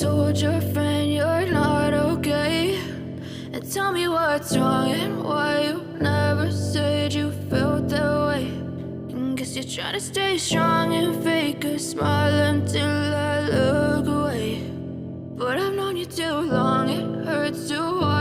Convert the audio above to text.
told your friend you're not okay? And tell me what's wrong and why you never said you felt that way. And guess you're trying to stay strong and fake a smile until I look away. But I've known you too long.